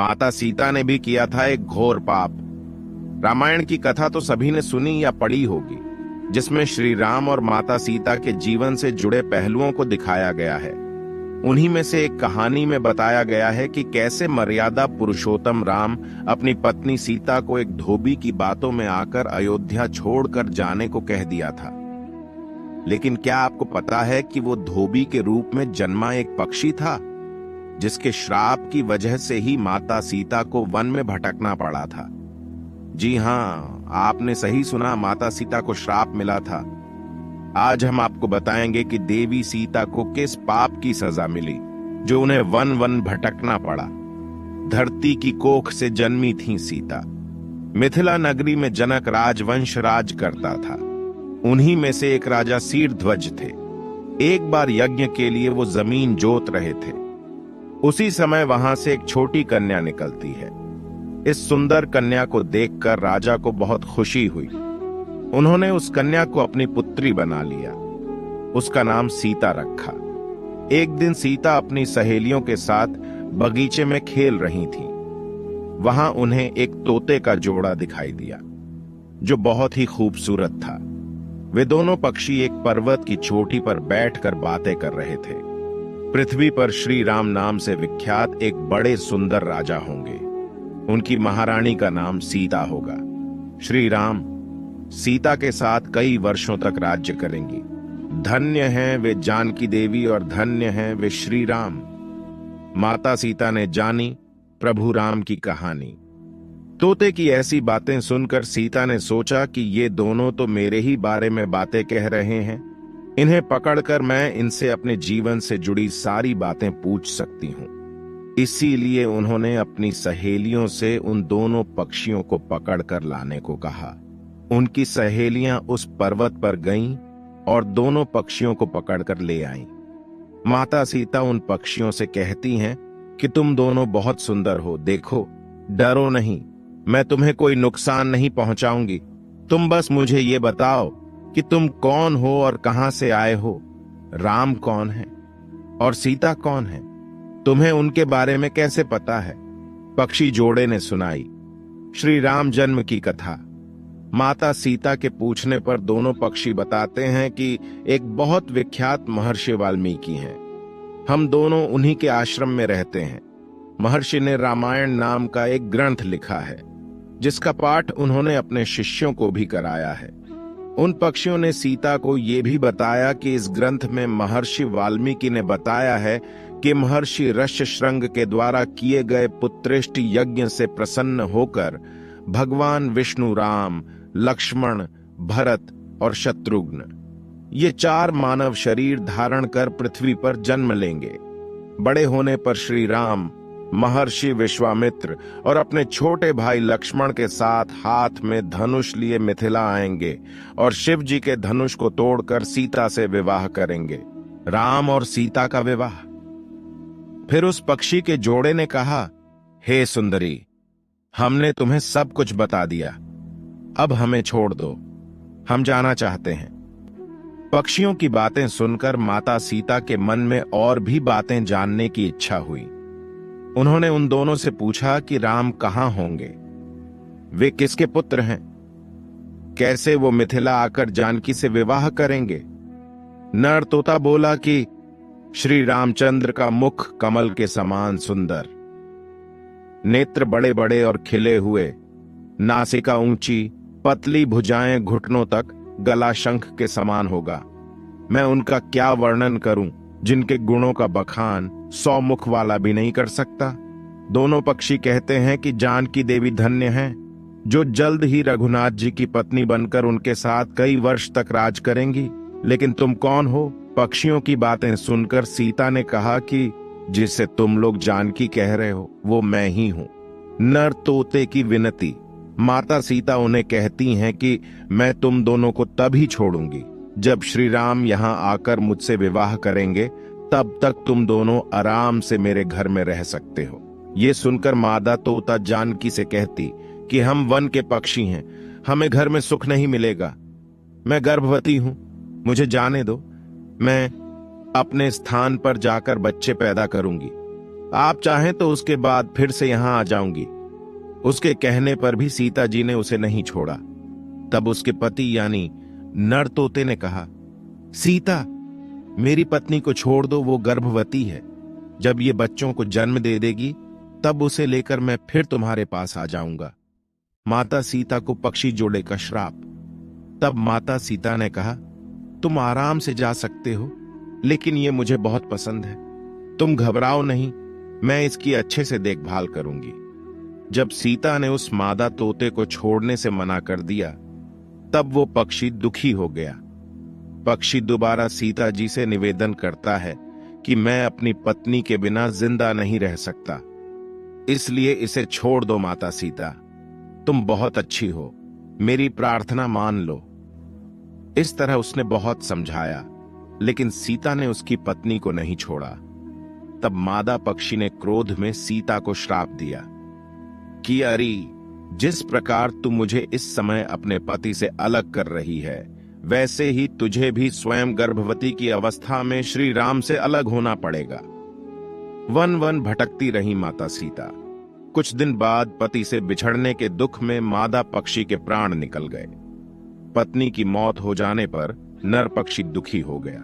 माता सीता ने भी किया था एक घोर पाप। रामायण की कथा तो सभी ने सुनी या पढ़ी होगी, जिसमें श्री राम और माता सीता के जीवन से जुड़े पहलुओं को दिखाया गया है। उन्हीं में से एक कहानी में बताया गया है कि कैसे मर्यादा पुरुषोत्तम राम अपनी पत्नी सीता को एक धोबी की बातों में आकर अयोध्या छोड़कर जाने को कह दिया था। लेकिन क्या आपको पता है कि वो धोबी के रूप में जन्मा एक पक्षी था, जिसके श्राप की वजह से ही माता सीता को वन में भटकना पड़ा था। जी हां, आपने सही सुना, माता सीता को श्राप मिला था। आज हम आपको बताएंगे कि देवी सीता को किस पाप की सजा मिली, जो उन्हें वन वन भटकना पड़ा। धरती की कोख से जन्मी थी सीता। मिथिला नगरी में जनक राजवंश राज करता था। उन्हीं में से एक राजा शीरध्वज थे। एक बार यज्ञ के लिए वो जमीन जोत रहे थे। उसी समय वहां से एक छोटी कन्या निकलती है। इस सुंदर कन्या को देखकर राजा को बहुत खुशी हुई। उन्होंने उस कन्या को अपनी पुत्री बना लिया। उसका नाम सीता रखा। एक दिन सीता अपनी सहेलियों के साथ बगीचे में खेल रही थी। वहां उन्हें एक तोते का जोड़ा दिखाई दिया, जो बहुत ही खूबसूरत था। वे दोनों पक्षी एक पर्वत की चोटी पर बैठकर बातें कर रहे थे। पृथ्वी पर श्री राम नाम से विख्यात एक बड़े सुंदर राजा होंगे। उनकी महारानी का नाम सीता होगा। श्री राम सीता के साथ कई वर्षों तक राज्य करेंगी। धन्य हैं वे जानकी देवी और धन्य हैं वे श्री राम। माता सीता ने जानी प्रभु राम की कहानी। तोते की ऐसी बातें सुनकर सीता ने सोचा कि ये दोनों तो मेरे ही बारे में बातें कह रहे हैं। इन्हें पकड़कर मैं इनसे अपने जीवन से जुड़ी सारी बातें पूछ सकती हूं। इसीलिए उन्होंने अपनी सहेलियों से उन दोनों पक्षियों को पकड़कर लाने को कहा। उनकी सहेलियां उस पर्वत पर गईं और दोनों पक्षियों को पकड़कर ले आईं। माता सीता उन पक्षियों से कहती हैं कि तुम दोनों बहुत सुंदर हो, देखो, डरो नहीं, मैं तुम्हें कोई नुकसान नहीं पहुंचाऊंगी। तुम बस मुझे ये बताओ कि तुम कौन हो और कहां से आए हो। राम कौन है और सीता कौन है, तुम्हें उनके बारे में कैसे पता है? पक्षी जोड़े ने सुनाई श्री राम जन्म की कथा। माता सीता के पूछने पर दोनों पक्षी बताते हैं कि एक बहुत विख्यात महर्षि वाल्मीकि हैं। हम दोनों उन्हीं के आश्रम में रहते हैं। महर्षि ने रामायण नाम का एक ग्रंथ लिखा है, जिसका पाठ उन्होंने अपने शिष्यों को भी कराया है। उन पक्षियों ने सीता को यह भी बताया कि इस ग्रंथ में महर्षि वाल्मीकि ने बताया है कि महर्षि ऋष्यशृंग के द्वारा किए गए पुत्रेष्ट यज्ञ से प्रसन्न होकर भगवान विष्णु, राम, लक्ष्मण, भरत और शत्रुघ्न, ये 4 मानव शरीर धारण कर पृथ्वी पर जन्म लेंगे। बड़े होने पर श्री राम महर्षि विश्वामित्र और अपने छोटे भाई लक्ष्मण के साथ हाथ में धनुष लिए मिथिला आएंगे और शिव जी के धनुष को तोड़कर सीता से विवाह करेंगे। राम और सीता का विवाह। फिर उस पक्षी के जोड़े ने कहा, हे सुंदरी, हमने तुम्हें सब कुछ बता दिया, अब हमें छोड़ दो, हम जाना चाहते हैं। पक्षियों की बातें सुनकर माता सीता के मन में और भी बातें जानने की इच्छा हुई। उन्होंने उन दोनों से पूछा कि राम कहां होंगे, वे किसके पुत्र हैं, कैसे वो मिथिला आकर जानकी से विवाह करेंगे। नर तोता बोला कि श्री रामचंद्र का मुख कमल के समान सुंदर, नेत्र बड़े बड़े और खिले हुए, नासिका ऊंची, पतली भुजाएं घुटनों तक, गला शंख के समान होगा। मैं उनका क्या वर्णन करूं, जिनके गुणों का बखान 100 मुख वाला भी नहीं कर सकता। दोनों पक्षी कहते हैं कि जानकी देवी धन्य हैं, जो जल्द ही रघुनाथ जी की पत्नी बनकर उनके साथ कई वर्ष तक राज करेंगी। लेकिन तुम कौन हो? पक्षियों की बातें सुनकर सीता ने कहा कि जिसे तुम लोग जानकी कह रहे हो, वो मैं ही हूं। नर तोते की विनती। माता सीता उन्हें कहती हैं कि मैं तुम दोनों को तभी छोड़ूंगी जब श्री राम यहां आकर मुझसे विवाह करेंगे, तब तक तुम दोनों आराम से मेरे घर में रह सकते हो। ये सुनकर मादा तोता जानकी से कहती कि हम वन के पक्षी हैं, हमें घर में सुख नहीं मिलेगा। मैं गर्भवती हूं, मुझे जाने दो, मैं अपने स्थान पर जाकर बच्चे पैदा करूंगी। आप चाहें तो उसके बाद फिर से यहां आ जाऊंगी। उसके कहने पर भी सीता जी ने उसे नहीं छोड़ा। तब उसके पति यानी नर तोते ने कहा, सीता, मेरी पत्नी को छोड़ दो, वो गर्भवती है। जब ये बच्चों को जन्म दे देगी तब उसे लेकर मैं फिर तुम्हारे पास आ जाऊंगा। माता सीता को पक्षी जोड़े का श्राप। तब माता सीता ने कहा, तुम आराम से जा सकते हो, लेकिन ये मुझे बहुत पसंद है। तुम घबराओ नहीं, मैं इसकी अच्छे से देखभाल करूंगी। जब सीता ने उस मादा तोते को छोड़ने से मना कर दिया तब वो पक्षी दुखी हो गया। पक्षी दोबारा सीता जी से निवेदन करता है कि मैं अपनी पत्नी के बिना जिंदा नहीं रह सकता, इसलिए इसे छोड़ दो माता सीता। तुम बहुत अच्छी हो, मेरी प्रार्थना मान लो। इस तरह उसने बहुत समझाया, लेकिन सीता ने उसकी पत्नी को नहीं छोड़ा। तब मादा पक्षी ने क्रोध में सीता को श्राप दिया कि अरे, जिस प्रकार तू मुझे इस समय अपने पति से अलग कर रही है, वैसे ही तुझे भी स्वयं गर्भवती की अवस्था में श्री राम से अलग होना पड़ेगा। वन वन भटकती रही माता सीता। कुछ दिन बाद पति से बिछड़ने के दुख में मादा पक्षी के प्राण निकल गए। पत्नी की मौत हो जाने पर नर पक्षी दुखी हो गया।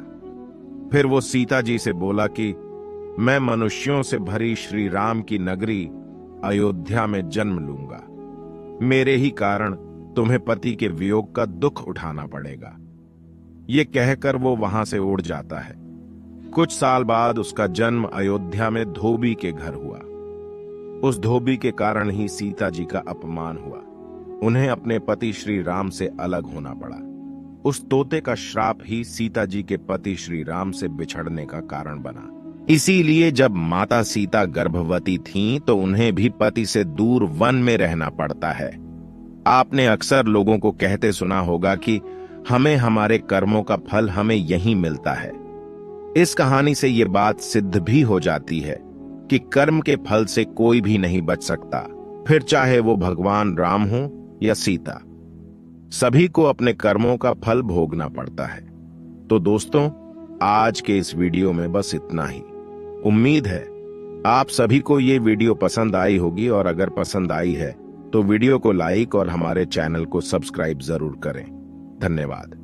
फिर वो सीता जी से बोला कि मैं मनुष्यों से भरी श्री राम की नगरी अयोध्या में जन्म लूंगा। मेरे ही कारण तुम्हें पति के वियोग का दुख उठाना पड़ेगा। ये कहकर वो वहां से उड़ जाता है। कुछ साल बाद उसका जन्म अयोध्या में धोबी के घर हुआ। उस धोबी के कारण ही सीता जी का अपमान हुआ। उन्हें अपने पति श्री राम से अलग होना पड़ा। उस तोते का श्राप ही सीता जी के पति श्री राम से बिछड़ने का कारण बना। इसीलिए जब माता सीता गर्भवती थीं तो उन्हें भी पति से दूर वन में रहना पड़ता है। आपने अक्सर लोगों को कहते सुना होगा कि हमें हमारे कर्मों का फल हमें यहीं मिलता है। इस कहानी से ये बात सिद्ध भी हो जाती है कि कर्म के फल से कोई भी नहीं बच सकता, फिर चाहे वो भगवान राम हो या सीता। सभी को अपने कर्मों का फल भोगना पड़ता है। तो दोस्तों, आज के इस वीडियो में बस इतना ही। उम्मीद है आप सभी को ये वीडियो पसंद आई होगी, और अगर पसंद आई है तो वीडियो को लाइक और हमारे चैनल को सब्सक्राइब जरूर करें। धन्यवाद।